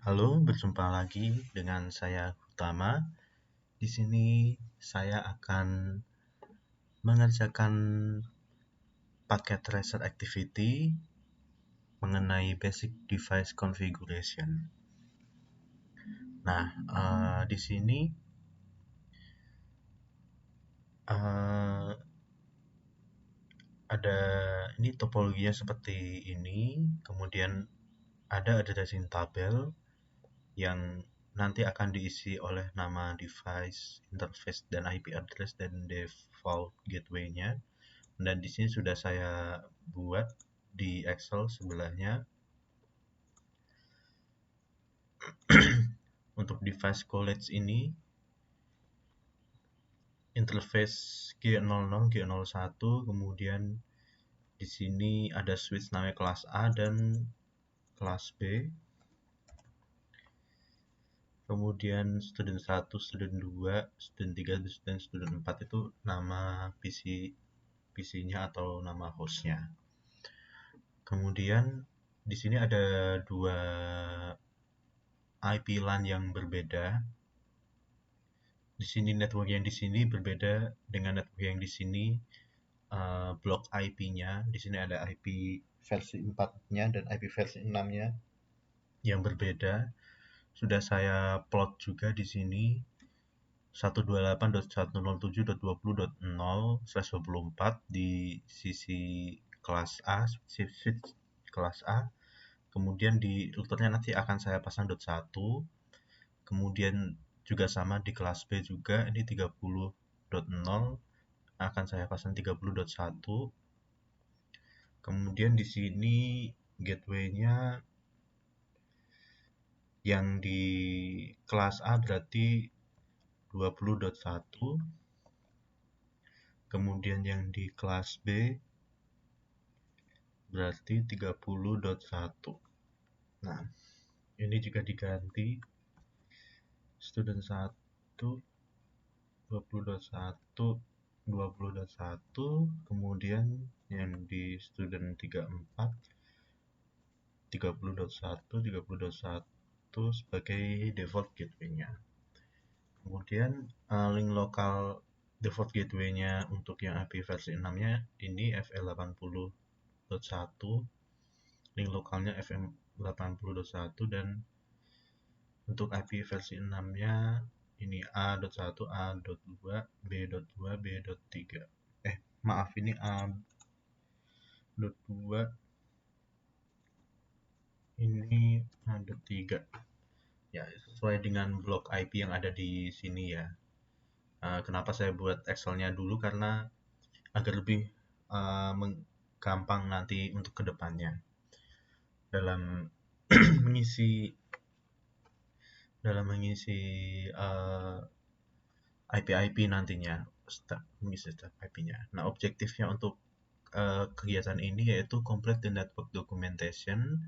Halo, berjumpa lagi dengan saya Utama. Di sini saya akan mengerjakan paket tracer activity mengenai basic device configuration. Nah, di sini eh, ada ini topologinya seperti ini. Kemudian ada addressing tabel yang nanti akan diisi oleh nama device, interface, dan IP address dan default gateway-nya. Dan di sini sudah saya buat di Excel sebelahnya. Untuk device college ini interface G00, G01, kemudian di sini ada switch namanya kelas A dan kelas B. Kemudian student 1, student 2, student 3, dan student 4 itu nama PC-nya atau nama hostnya. Kemudian di sini ada dua IP LAN yang berbeda. Di sini network yang di sini berbeda dengan network yang di sini. Blok IP-nya di sini ada IP versi 4-nya dan IP versi 6-nya yang berbeda. Sudah saya plot juga di sini 128.107.20.0/24 di sisi kelas A, switch kelas A. Kemudian di routernya nanti akan saya pasang .1. Kemudian juga sama di kelas B juga, ini 30.0 akan saya pasang 30.1. Kemudian di sini gateway-nya yang di kelas A berarti 20.1. Kemudian yang di kelas B berarti 30.1. Nah, ini juga diganti student 1 20.1 20.1, kemudian yang di student 34 30.1 30.1 sebagai default gateway-nya. Kemudian link lokal default gateway-nya untuk yang IP versi 6-nya ini FL80.1, link lokalnya FM80.1, dan untuk IP versi 6-nya ini A.1, A.2, B.2, B.3. Maaf, ini A.2, ini A.3. Ya, sesuai dengan blok IP yang ada di sini ya. Kenapa saya buat Excel-nya dulu, karena agar lebih gampang nanti untuk kedepannya dalam mengisi IP nantinya, mengisi step IP-nya. Nah, objektifnya untuk kegiatan ini yaitu complete the network documentation.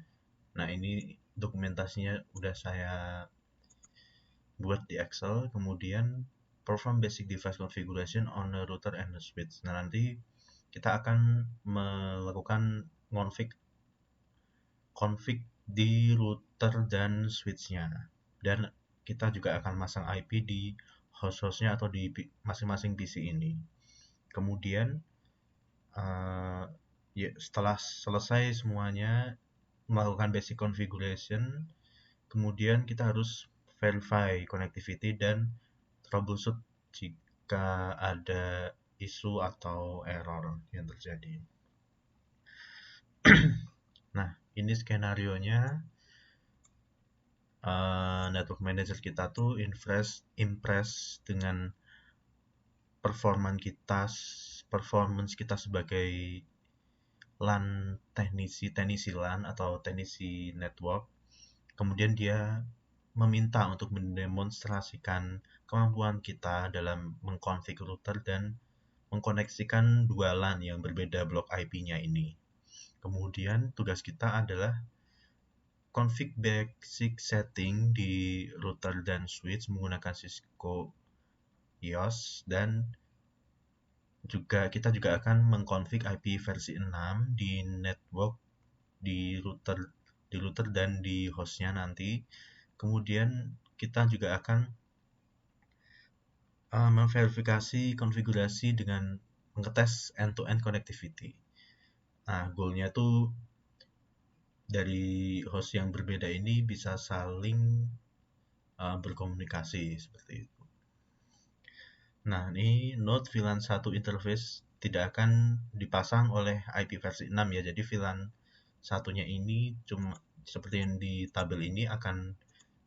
Nah, ini dokumentasinya udah saya buat di Excel. Kemudian perform basic device configuration on a router and a switch. Nah, nanti kita akan melakukan config di router dan switch-nya. Dan kita juga akan masang IP di host-hostnya atau di masing-masing PC ini. Kemudian ya, setelah selesai semuanya melakukan basic configuration, kemudian kita harus verify connectivity dan troubleshoot jika ada isu atau error yang terjadi. Nah, ini skenario-nya. Network manager kita tuh impress dengan performance kita sebagai LAN teknisi LAN atau teknisi network. Kemudian dia meminta untuk mendemonstrasikan kemampuan kita dalam mengkonfig router dan mengkoneksikan dua LAN yang berbeda blok IP-nya ini. Kemudian tugas kita adalah config basic setting di router dan switch menggunakan Cisco EOS, dan kita juga akan mengkonfig IP versi 6 di network, di router dan di hostnya nanti. Kemudian kita juga akan memverifikasi konfigurasi dengan mengetes end-to-end connectivity. Nah, goalnya tuh dari host yang berbeda ini bisa saling berkomunikasi seperti itu. Nah, ini Node VLAN 1 interface tidak akan dipasang oleh IP versi 6 ya. Jadi VLAN satunya ini cuma seperti yang di tabel ini akan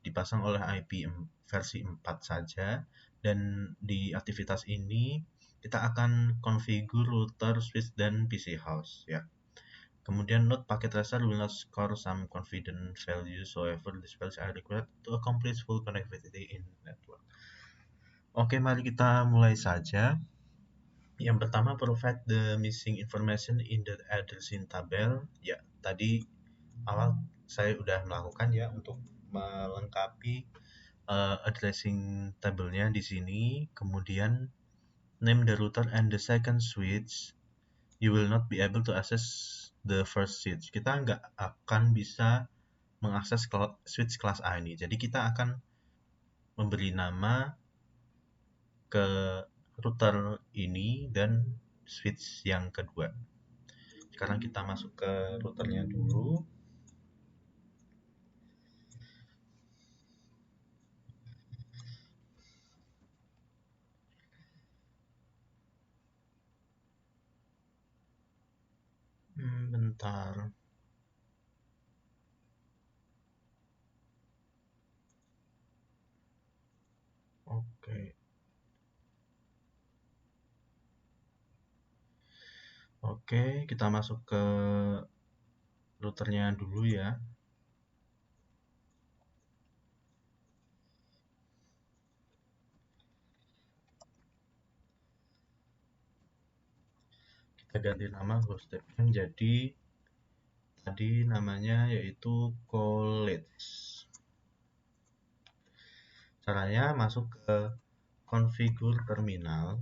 dipasang oleh IP versi 4 saja, dan di aktivitas ini kita akan configure router, switch, dan PC host ya. Kemudian Node packet tracer will not score some confidence values, however these values are required to accomplish full connectivity in network. Oke, mari kita mulai saja. Yang pertama, provide the missing information in the addressing tabel. Ya, tadi awal saya sudah melakukan ya untuk melengkapi addressing tabelnya di sini. Kemudian name the router and the second switch. You will not be able to access the first switch. Kita nggak akan bisa mengakses switch kelas A ini. Jadi kita akan memberi nama ke router ini dan switch yang kedua. Sekarang kita masuk ke routernya dulu. Bentar. Oke. Oke, kita masuk ke routernya dulu ya. Kita ganti nama hostnya jadi tadi namanya yaitu college. Caranya masuk ke configure terminal,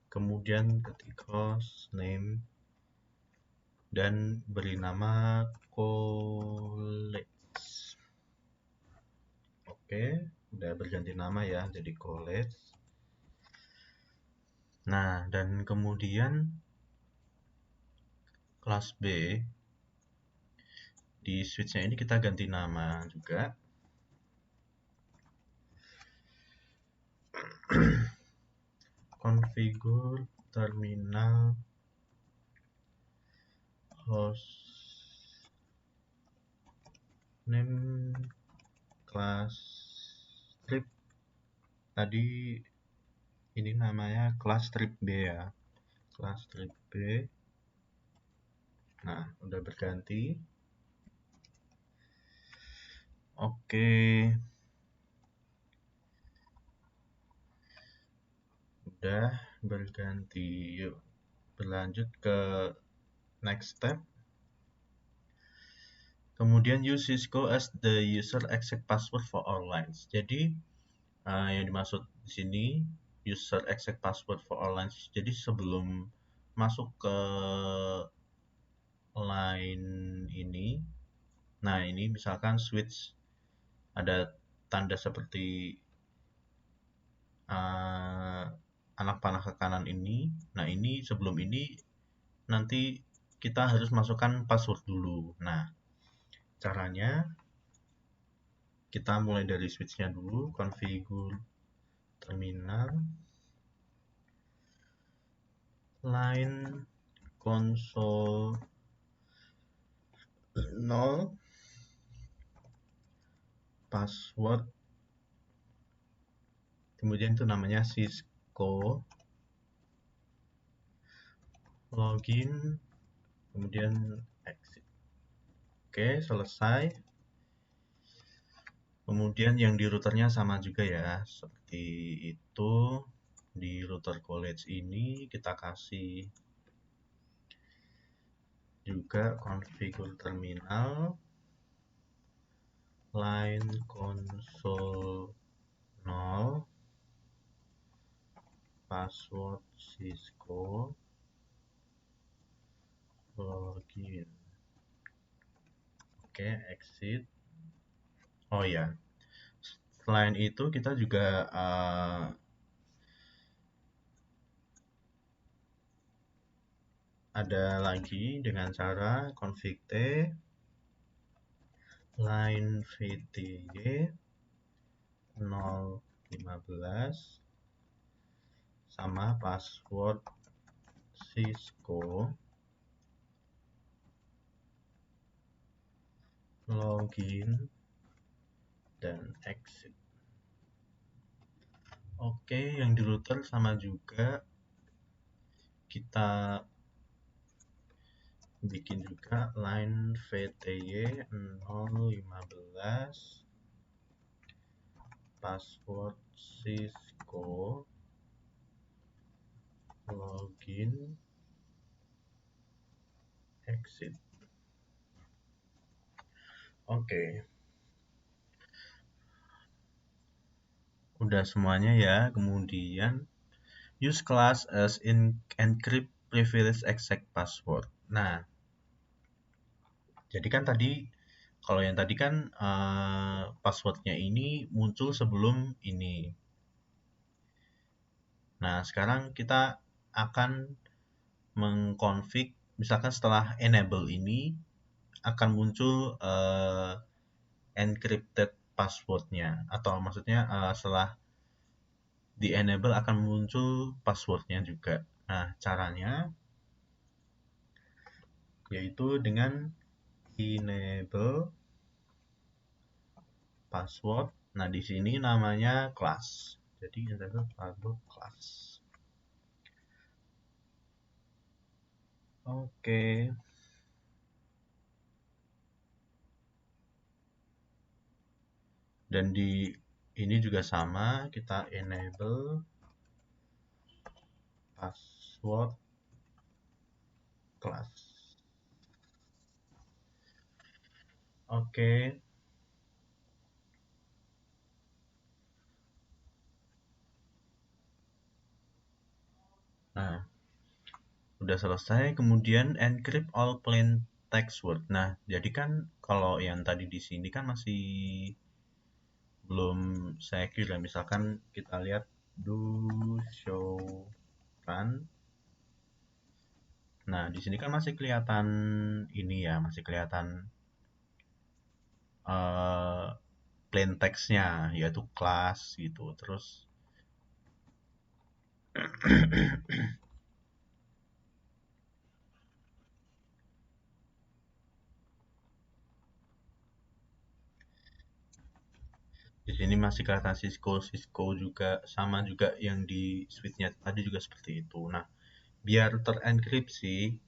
kemudian ketik host name dan beri nama college. Oke, udah berganti nama ya jadi college. Nah, dan kemudian kelas B di switchnya ini kita ganti nama juga. Configure terminal host name class strip. Tadi ini namanya kelas strip B ya, kelas strip B. Nah, udah berganti. Oke, udah berganti. Yuk berlanjut ke next step. Kemudian use Cisco as the user exec password for all lines. Jadi yang dimaksud di sini user exec password for all lines. Jadi sebelum masuk ke line ini, nah ini misalkan switch ada tanda seperti anak panah ke kanan ini. Nah ini sebelum ini nanti kita harus masukkan password dulu. Nah caranya kita mulai dari switchnya dulu, configure terminal, line console 0, password, kemudian itu namanya Cisco, login, kemudian exit. Oke, selesai. Kemudian yang di routernya sama juga ya, seperti itu. Di router college ini kita kasih juga configure terminal, line console 0, password Cisco, login. Oke, exit. Oh ya, selain itu kita juga ada lagi dengan cara config t line vty 015 sama password Cisco login dan exit. Oke, yang di router sama juga, kita bikin juga line vty 015 password Cisco login exit. Oke, udah semuanya ya. Kemudian use class as in encrypt privilege exact password. Nah, jadi kan tadi kalau yang tadi kan passwordnya ini muncul sebelum ini. Nah, sekarang kita akan mengkonfig, misalkan setelah enable ini akan muncul encrypted passwordnya, atau maksudnya setelah di enable akan muncul passwordnya juga. Nah, caranya yaitu dengan enable password. Nah, di sini namanya class. Jadi enable password class. Oke. Dan di ini juga sama, kita enable password class. Oke. Nah, udah selesai. Kemudian encrypt all plain text word. Nah, jadi kan kalau yang tadi di sini kan masih belum secure ya. Misalkan kita lihat do show run. Nah, di sini kan masih kelihatan ini ya, masih kelihatan plain text-nya, yaitu class gitu. Terus di sini masih kelihatan Cisco juga, sama juga yang di switch-nya tadi juga seperti itu. Nah, biar terenkripsi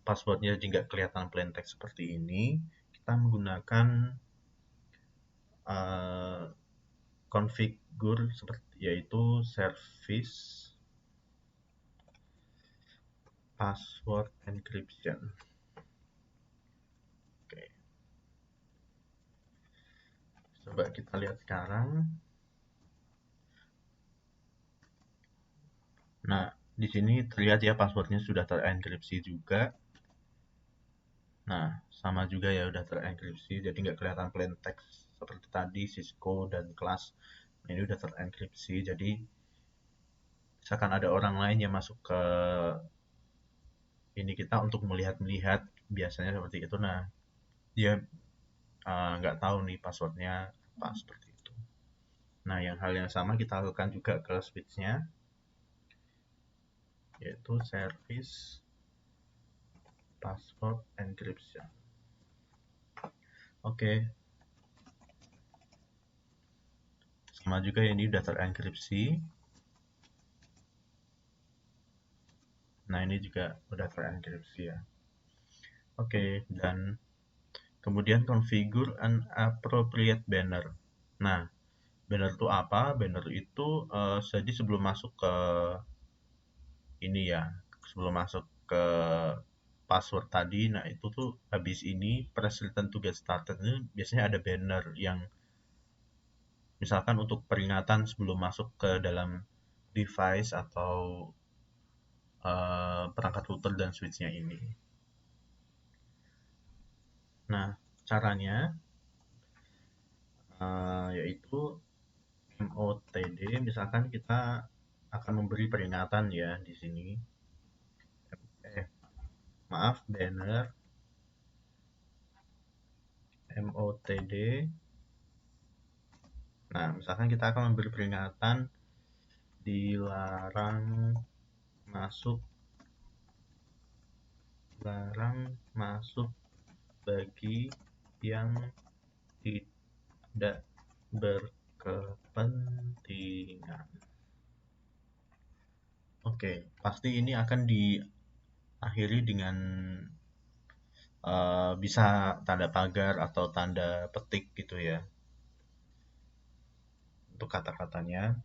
passwordnya jadi nggak kelihatan plain text seperti ini, kita menggunakan configure seperti yaitu service password encryption. Oke, coba kita lihat sekarang. Nah, di sini terlihat ya passwordnya sudah terenkripsi juga. Nah, sama juga ya udah terenkripsi, jadi nggak kelihatan plain text seperti tadi Cisco dan class. Nah, ini udah terenkripsi, jadi misalkan ada orang lain yang masuk ke ini kita untuk melihat-melihat biasanya seperti itu. Nah, dia nggak tahu nih passwordnya apa seperti itu. Nah, hal yang sama kita lakukan juga ke switch-nya, yaitu service password encryption. Oke, sama juga ini udah terenkripsi. Nah, ini juga udah terenkripsi ya. Oke, dan kemudian configure an appropriate banner. Nah, banner itu apa? Banner itu jadi sebelum masuk ke ini ya, sebelum masuk ke password tadi, nah itu tuh habis ini press return to get started ini biasanya ada banner yang misalkan untuk peringatan sebelum masuk ke dalam device atau perangkat router dan switch-nya ini. Nah, caranya yaitu MOTD. Misalkan kita akan memberi peringatan ya di sini. Maaf, banner MOTD. Nah, misalkan kita akan memberi peringatan dilarang masuk bagi yang tidak berkepentingan. Oke, pasti ini akan diakhiri dengan bisa tanda pagar atau tanda petik gitu ya untuk kata-katanya.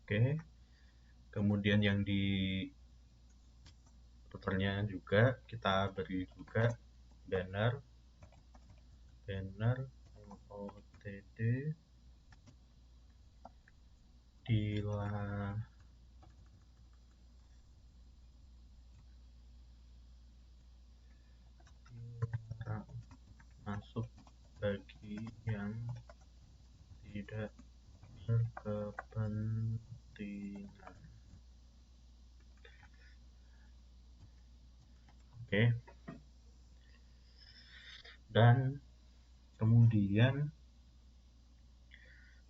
Oke, kemudian yang di routernya juga kita beri juga banner MOTD dilarang masuk bagi yang tidak berkepentingan. Oke. Dan kemudian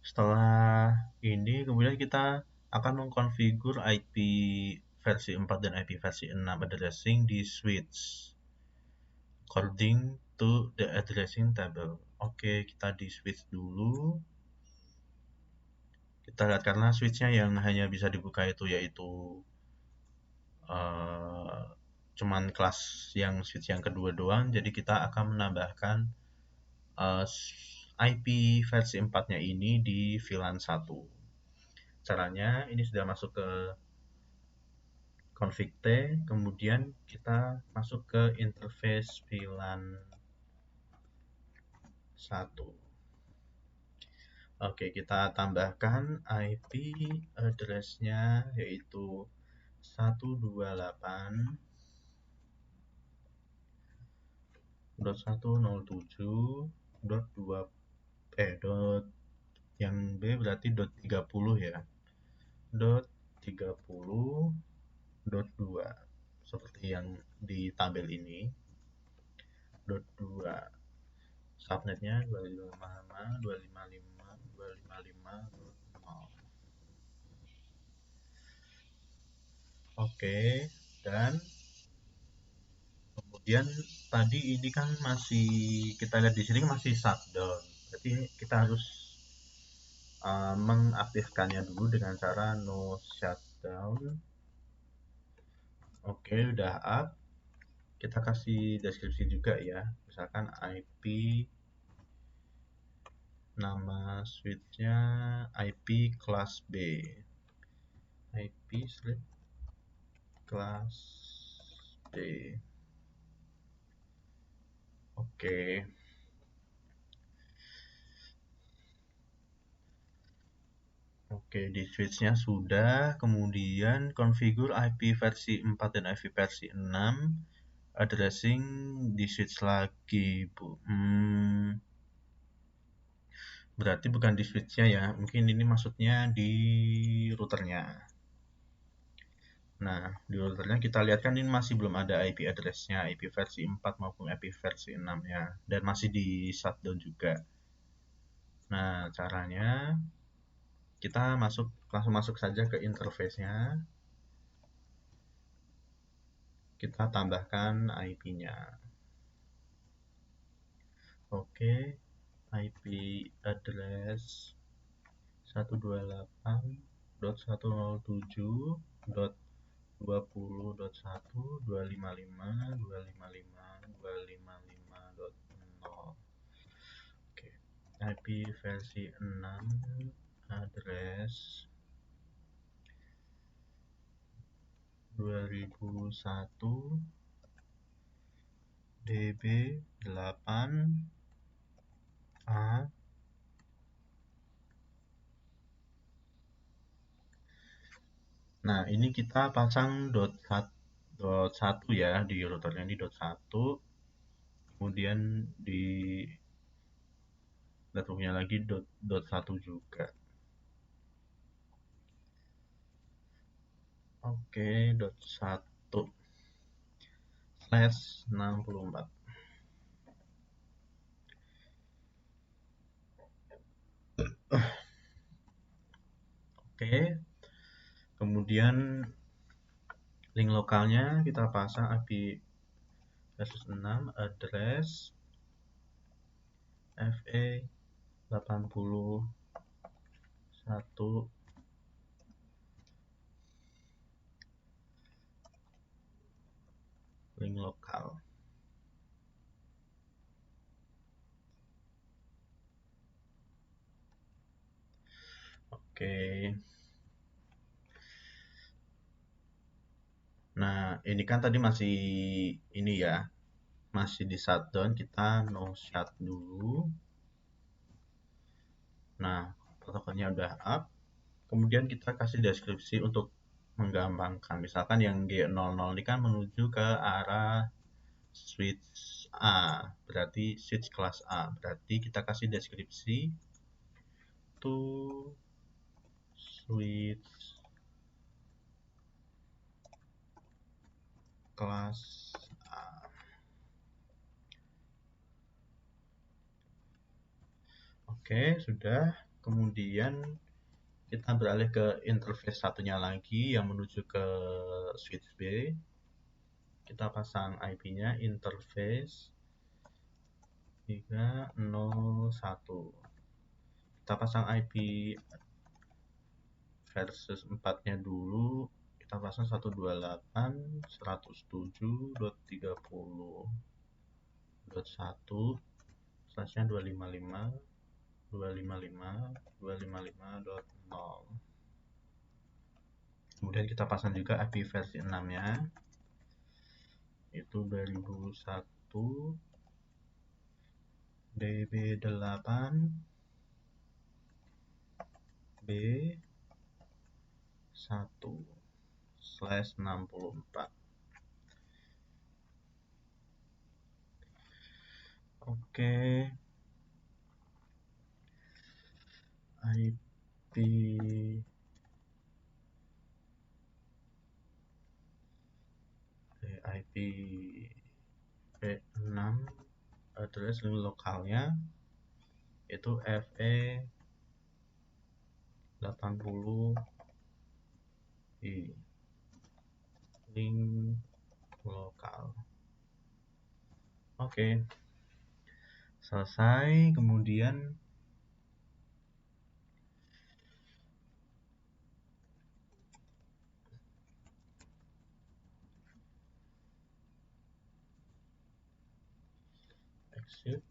setelah ini kemudian kita akan mengkonfigur IP versi 4 dan IP versi 6 addressing di switch according to the addressing table. Oke, kita di switch dulu. Kita lihat karena switchnya yang hanya bisa dibuka itu yaitu cuman kelas yang switch yang kedua doang, jadi kita akan menambahkan IP versi 4-nya ini di VLAN 1. Caranya ini sudah masuk ke config T, kemudian kita masuk ke interface VLAN 1. Oke, kita tambahkan IP address-nya yaitu 128.107.2 yang B berarti .30 ya. .30.2 seperti yang di tabel ini. .2 subnetnya 255.255.255.0. Oke, dan kemudian tadi ini kan masih kita lihat di sini masih shutdown. Berarti kita harus mengaktifkannya dulu dengan cara no shutdown. Oke, udah up. Kita kasih deskripsi juga ya. Misalkan IP nama switchnya IP kelas B. IP kelas B. Oke. Oke, di switch-nya sudah, kemudian configure IP versi 4 dan IP versi 6, addressing di switch lagi, Bu. Berarti bukan di switch-nya ya, mungkin ini maksudnya di routernya. Nah, di routernya kita lihat kan ini masih belum ada IP address-nya, IP versi 4 maupun IP versi 6-nya, dan masih di shutdown juga. Nah, caranya kita langsung masuk saja ke interface-nya. Kita tambahkan IP-nya. Oke, IP address 128.120.255.255.255.0. Oke, IP versi 6 address 2001 DB 8A. Nah, ini kita pasang dot 1 ya di routernya, ini dot 1. kemudian di networknya lagi dot 1 juga. Oke, dot 1 slash 64. Oke, kemudian link lokalnya kita pasang IP versus 6 address FE 81 link lokal. Oke. Nah, ini kan tadi masih ini ya, masih di shutdown, kita no shut dulu. Nah, protokolnya udah up. Kemudian kita kasih deskripsi untuk menggampangkan. Misalkan yang G00 ini kan menuju ke arah switch A, berarti switch kelas A. Berarti kita kasih deskripsi to switch kelas A. Oke, sudah. Kemudian kita beralih ke interface satunya lagi yang menuju ke switch B. Kita pasang IP-nya interface 301. Kita pasang IP versus 4-nya dulu. Kita pasang 128.170.1.1/nya 255.255.255.0. Kemudian kita pasang juga IP versi 6-nya, itu 2001 DB8 B1/64. Oke, IP V6 address link lokalnya itu FE 80i link lokal. Oke, selesai. Kemudian exit.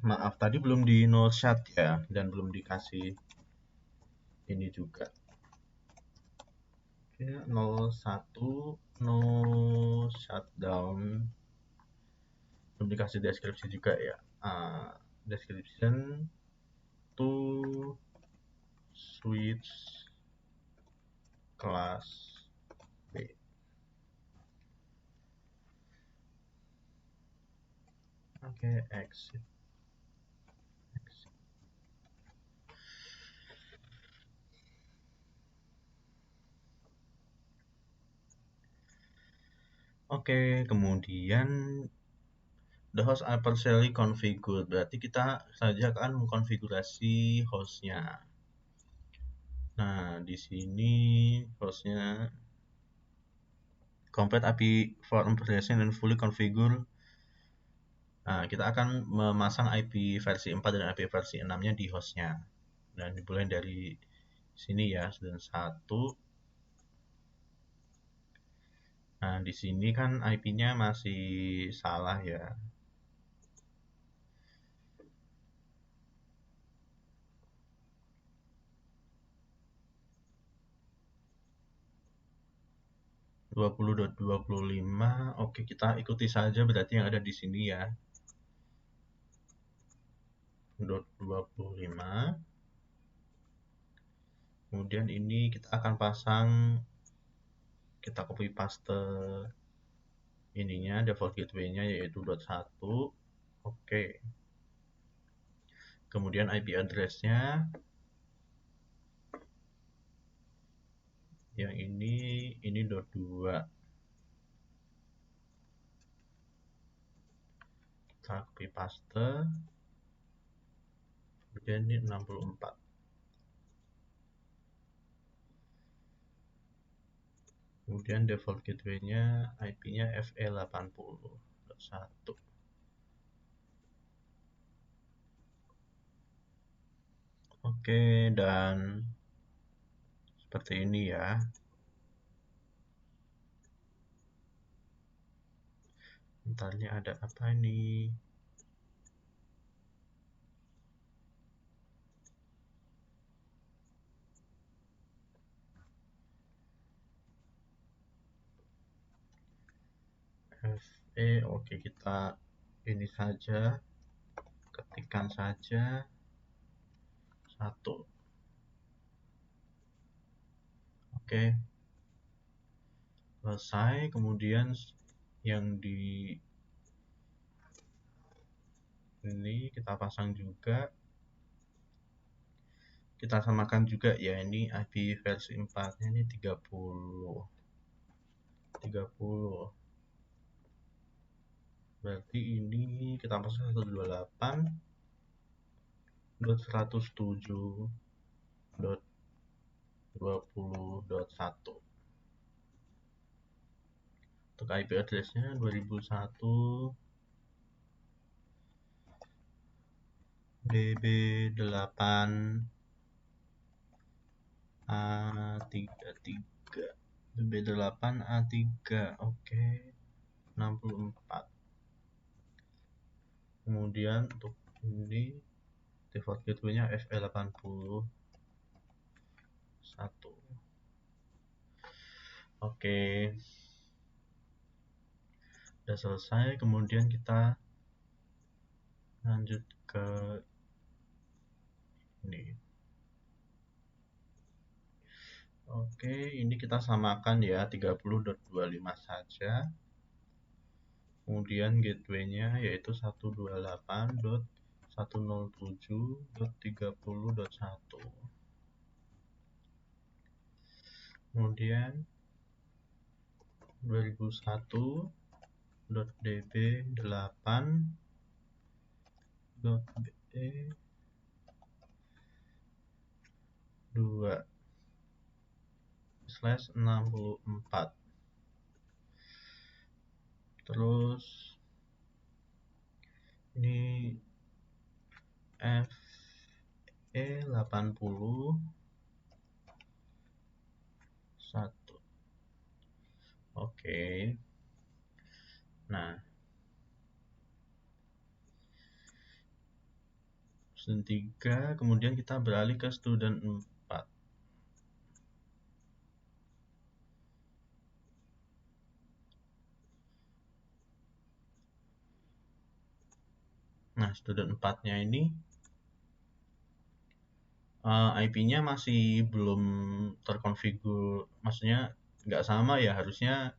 Maaf, tadi belum di no shut ya, dan belum dikasih ini juga. Oke, 01 no shutdown. Belum dikasih deskripsi juga ya. Description to switch kelas B. Oke, exit. Oke, kemudian the host are partially configured, berarti kita saja akan mengkonfigurasi hostnya. Nah, di sini hostnya complete API for implementation and fully configured. Nah, kita akan memasang IP versi 4 dan IP versi 6-nya di hostnya. Dan dimulai dari sini ya, dan 1. Nah, di sini kan IP-nya masih salah ya. .20.25. Oke, kita ikuti saja berarti yang ada di sini ya. .25. Kemudian ini kita akan pasang, kita copy paste gateway-nya, default gateway-nya yaitu .1. Oke. Kemudian IP address-nya yang ini .2. Kita copy paste. Kemudian ini 64. Kemudian default gateway-nya IP-nya FE80.1. Oke, dan seperti ini ya. Bentarnya ada apa ini? FE, oke, kita ini saja, ketikkan saja 1. Oke, selesai. Kemudian yang di ini kita pasang juga, kita samakan juga ya, ini IP versi 4 nya ini 30. Berarti ini kita pasang 128.168.120.1. Untuk IP address-nya 2001 BB8 A33 BB8 A3. Oke, 64. Kemudian untuk ini default gateway-nya FE80.1. Oke, udah selesai. Kemudian kita lanjut ke ini. Oke, ini kita samakan ya, 30.25 saja. Kemudian gateway-nya yaitu 128.107.30.1. Kemudian 2001.db8.2/64. Terus ini FE80.1. Oke. Nah, student 3, kemudian kita beralih ke student 4. Nah, student 4-nya ini IP-nya masih belum terkonfigur, maksudnya nggak sama ya, harusnya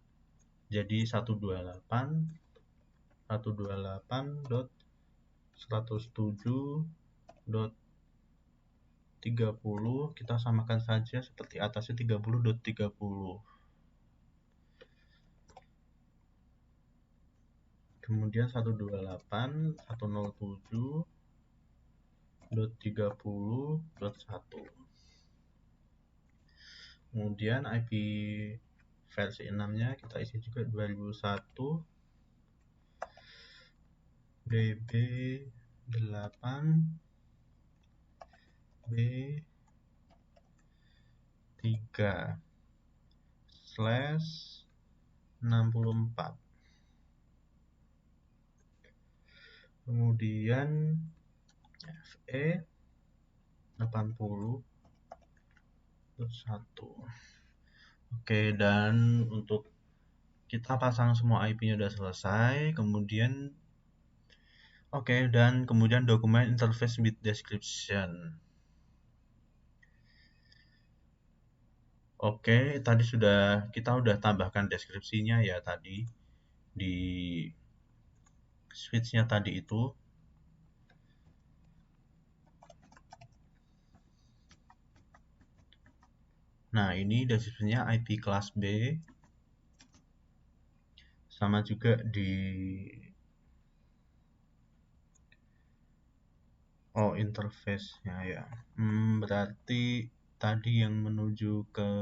jadi 128.107.30. kita samakan saja seperti atasnya 30.30. Kemudian 128.107.30.1. Kemudian IP versi 6-nya kita isi juga 2001 BB8 B3/64. Kemudian FE80.1. Oke, dan untuk kita pasang semua IP-nya udah selesai. Kemudian kemudian dokumen interface with description. Oke, tadi kita udah tambahkan deskripsinya ya tadi. di switch-nya tadi itu. Nah, ini deskripsinya IP kelas B. Sama juga di interface-nya ya. Berarti tadi yang menuju ke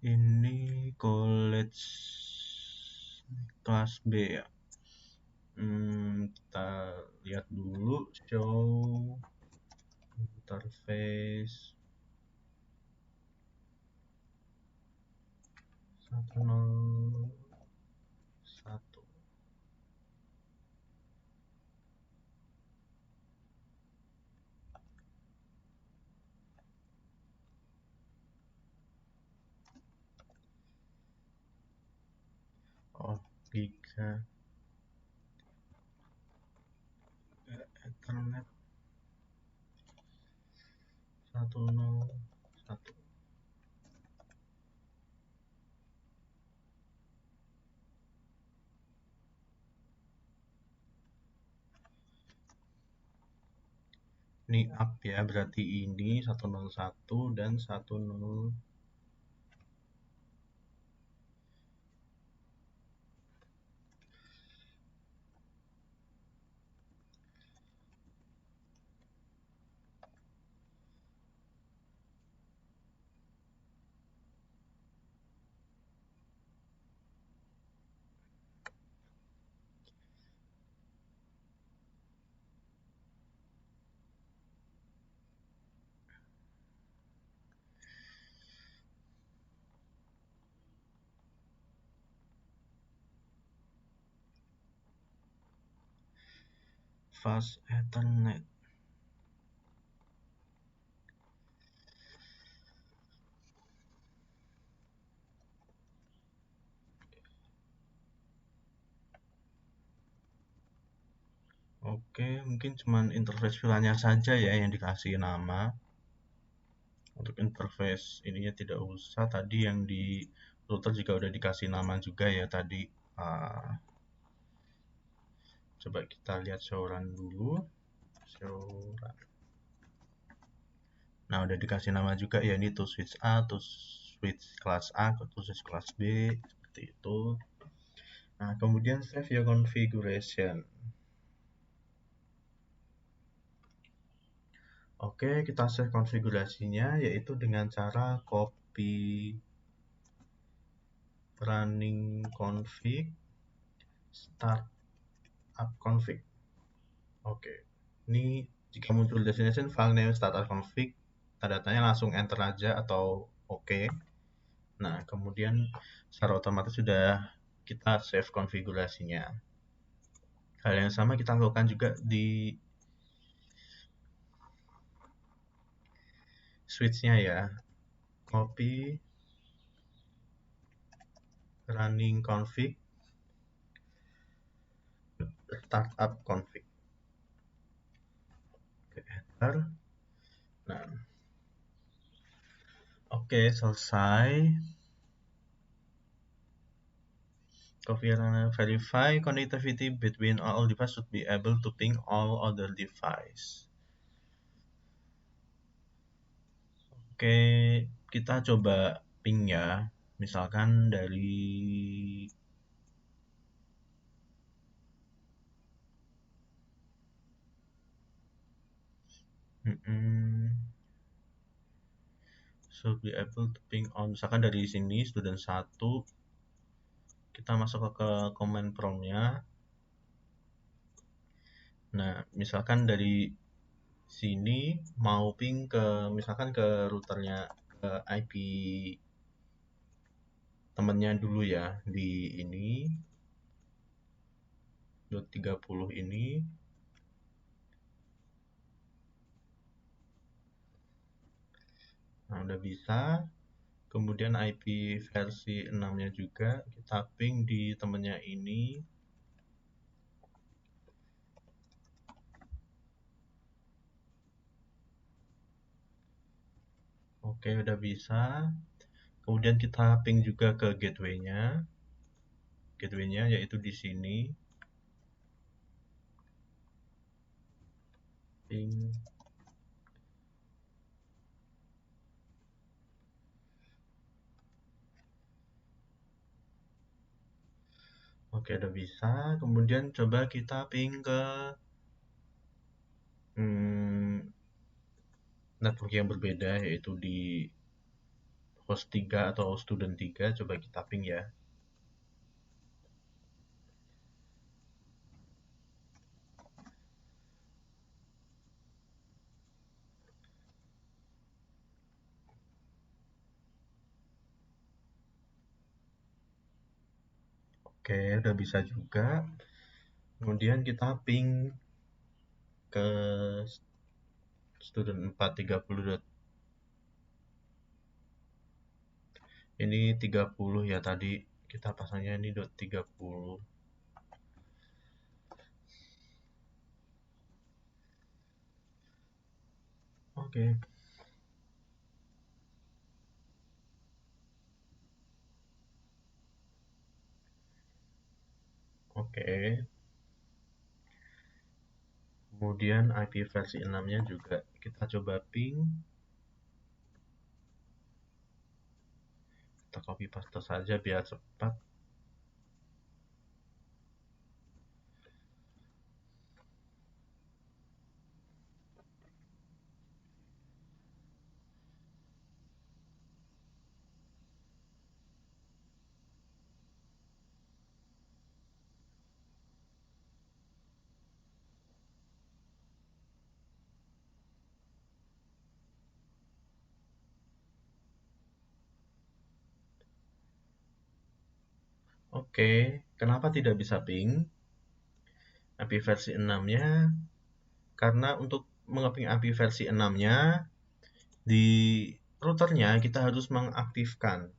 ini college kelas B ya. Kita lihat dulu show interface 101. Oh, giga Ethernet 101. Ini up ya, berarti ini 101 dan 10. Fast Ethernet. Oke, mungkin cuman interface VLAN-nya saja ya yang dikasih nama. Untuk interface ininya tidak usah. Tadi yang di router juga udah dikasih nama juga ya tadi. Coba kita lihat show run dulu. Show run. Nah, udah dikasih nama juga ya, ini to switch A, to switch kelas A, to switch kelas B, seperti itu. Nah, kemudian save your configuration. Oke, kita save konfigurasinya yaitu dengan cara copy running config start up config. Oke, ini jika muncul destination file name startup config, tanda-tanya langsung enter aja atau oke. Nah, kemudian secara otomatis sudah kita save konfigurasinya. Hal yang sama kita lakukan juga di switch-nya ya. Copy running config startup config. Oke, enter. Nah, oke, selesai. Verify connectivity between all devices should be able to ping all other device. Oke, kita coba ping ya. Misalkan dari should be able to ping on. Misalkan dari sini student 1 kita masuk ke command prompt-nya. Nah, misalkan dari sini mau ping ke misalkan ke routernya, ke IP temennya dulu ya, di ini .30 ini. Nah, udah bisa. Kemudian IP versi 6-nya juga kita ping di temennya ini. Oke, udah bisa. Kemudian kita ping juga ke gateway-nya. Gateway-nya yaitu di sini. Ping. Oke, udah bisa. Kemudian coba kita ping ke network yang berbeda, yaitu di host 3 atau student 3. Coba kita ping ya. Oke, udah bisa juga. Kemudian kita ping ke student 430. Ini 30 ya, tadi kita pasangnya ini .30. Oke. Oke. Kemudian IP versi 6-nya juga kita coba ping. Kita copy paste saja biar cepat. Oke, kenapa tidak bisa ping IP versi 6-nya? Karena untuk mengeping IP versi 6-nya, di routernya kita harus mengaktifkan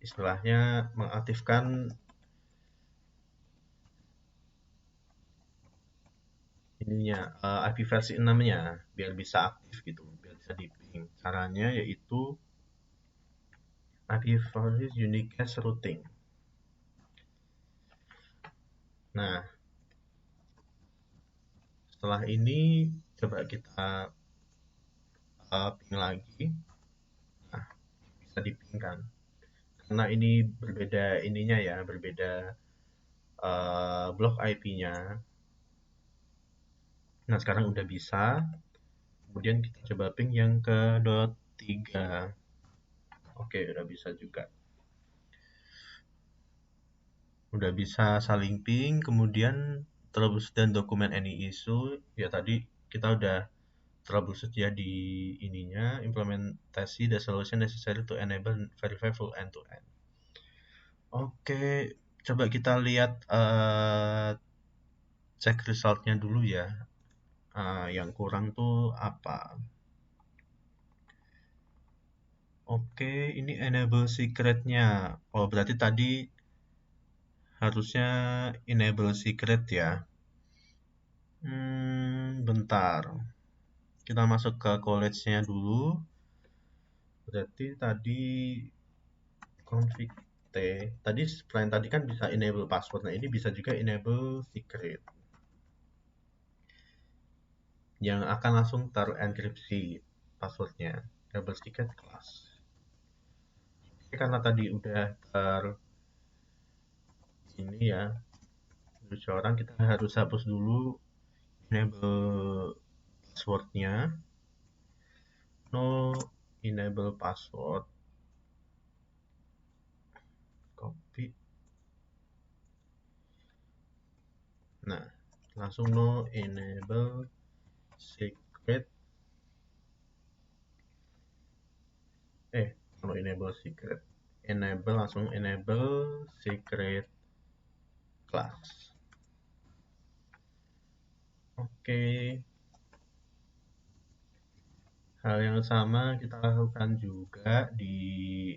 istilahnya mengaktifkan ininya IP versi 6-nya biar bisa aktif gitu, biar bisa di ping. Caranya yaitu IP versi unicast routing. Nah, setelah ini coba kita ping lagi. Nah, bisa dipingkan. Karena ini berbeda ininya ya, berbeda blok IP-nya. Nah, sekarang udah bisa. Kemudian kita coba ping yang ke .3. Oke, udah bisa juga. Udah bisa saling ping, kemudian troubleshoot dan dokumen any issue. Ya tadi kita udah troubleshoot ya di ininya, implementasi the solution necessary to enable verify full end to end. Oke, coba kita lihat cek resultnya dulu ya. Yang kurang tuh apa? Oke, ini enable secret-nya. Oh, berarti tadi harusnya enable secret ya. Bentar. Kita masuk ke college-nya dulu. Berarti tadi config T. Tadi selain tadi kan bisa enable password. Nah, ini bisa juga enable secret. Yang akan langsung terenkripsi passwordnya. Enable secret class. Karena tadi udah ini ya, orang kita harus hapus dulu enable passwordnya. No enable password. Copy. Nah, langsung no enable secret. Kalau enable secret, enable langsung enable secret class. Oke. Hal yang sama kita lakukan juga di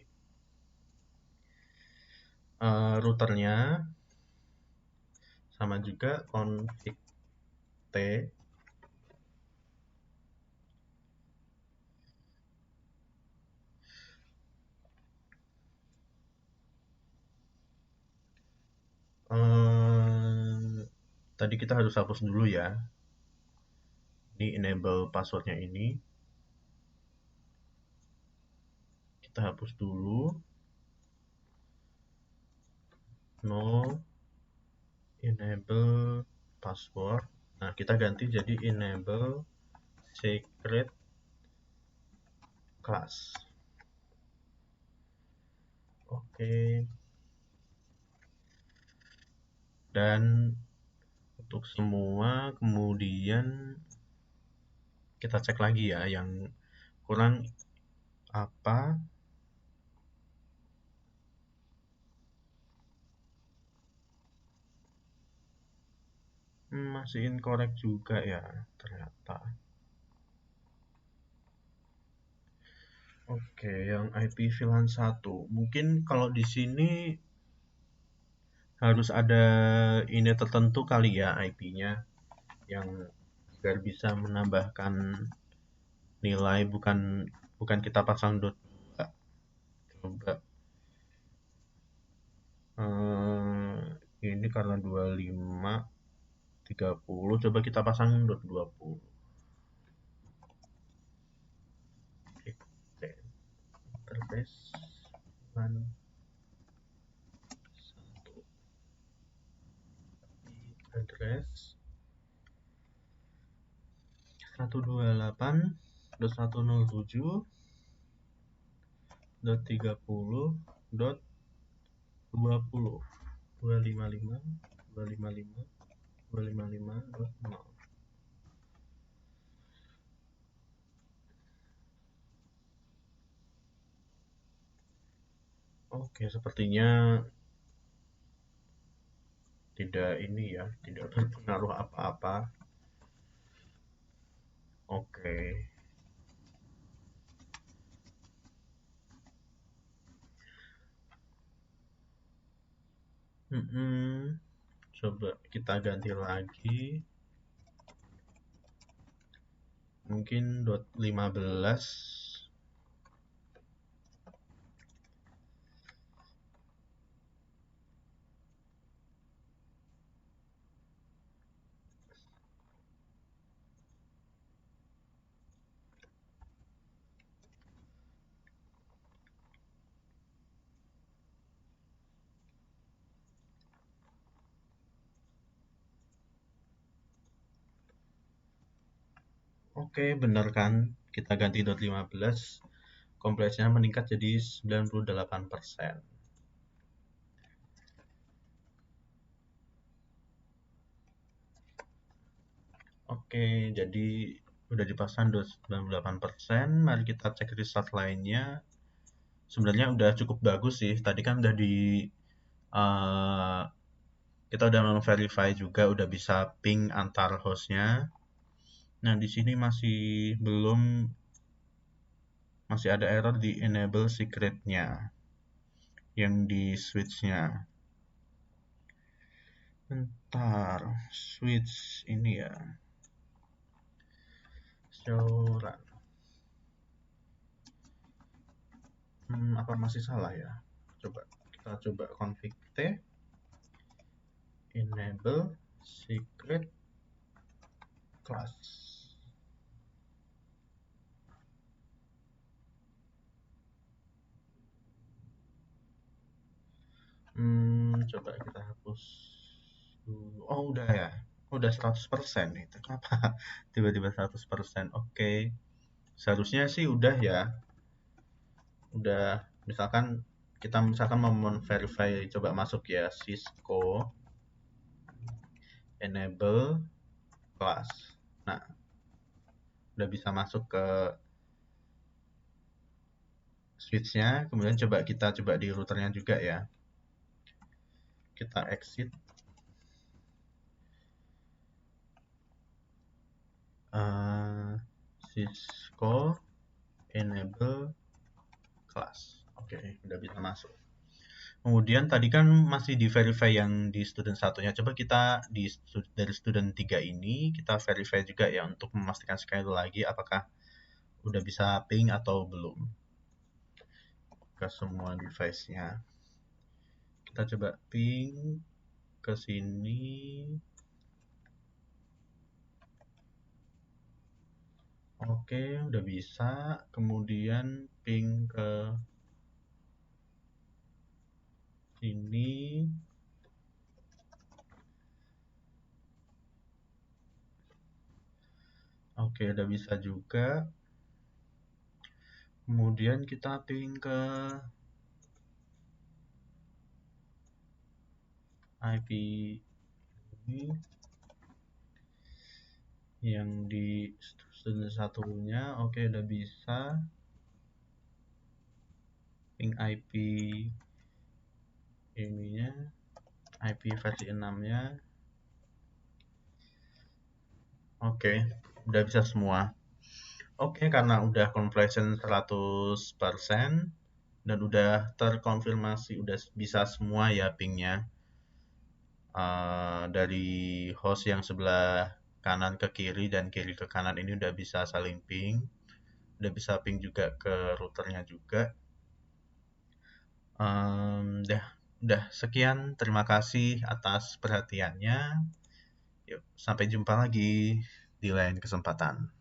routernya. Sama juga config T. Tadi kita harus hapus dulu ya. Ini enable passwordnya ini. Kita hapus dulu. No enable password. Nah, kita ganti jadi enable secret class. Oke. Dan untuk semua, kemudian kita cek lagi ya yang kurang apa. Masih incorrect juga ya ternyata. Oke, yang IP VLAN 1. Mungkin kalau di sini harus ada ini tertentu kali ya IP-nya yang agar bisa menambahkan nilai, bukan kita pasang dot. Coba ini karena 25 30, coba kita pasang dot 20. Oke, interface LAN 1 address 128.107.30.20 255.255.255.0. Oke, sepertinya tidak ini ya, tidak berpengaruh apa-apa. Oke. Coba kita ganti lagi. Mungkin dot 15. Oke, benar kan? Kita ganti dot 15. Komplexnya meningkat jadi 98%. Oke, jadi udah dipasang 98%. Mari kita cek result lainnya. Sebenarnya udah cukup bagus sih. Tadi kan udah kita udah verify juga, udah bisa ping antar hostnya. Nah, di sini masih ada error di enable secret-nya yang di switch-nya. Bentar, switch ini ya. Show run. Apa masih salah ya? Kita coba config T. Enable secret class. Coba kita hapus dulu. Oh, udah ya. Udah 100% itu. Kenapa tiba-tiba 100%? Oke. Seharusnya sih udah ya. Udah, kita misalkan mau verify, coba masuk ya Cisco enable class. Nah, udah bisa masuk ke switch-nya. Kemudian kita coba di routernya juga ya. Kita exit. Cisco enable class. Oke, udah bisa masuk. Kemudian tadi kan masih di verify yang di student satunya. Coba kita dari student 3 ini kita verify juga ya untuk memastikan sekali lagi apakah udah bisa ping atau belum ke semua device-nya. Kita coba ping ke sini. Oke, udah bisa. Kemudian ping ke sini. Oke, udah bisa juga. Kemudian kita ping ke IP ini yang di student satunya. Oke, udah bisa. Ping IP ininya, IP versi 6-nya. Oke, udah bisa semua. Oke, karena udah completion 100% dan udah terkonfirmasi udah bisa semua ya pingnya. Dari host yang sebelah kanan ke kiri dan kiri ke kanan ini udah bisa saling ping. Udah bisa ping juga ke routernya juga. Udah sekian. Terima kasih atas perhatiannya. Yuk, sampai jumpa lagi di lain kesempatan.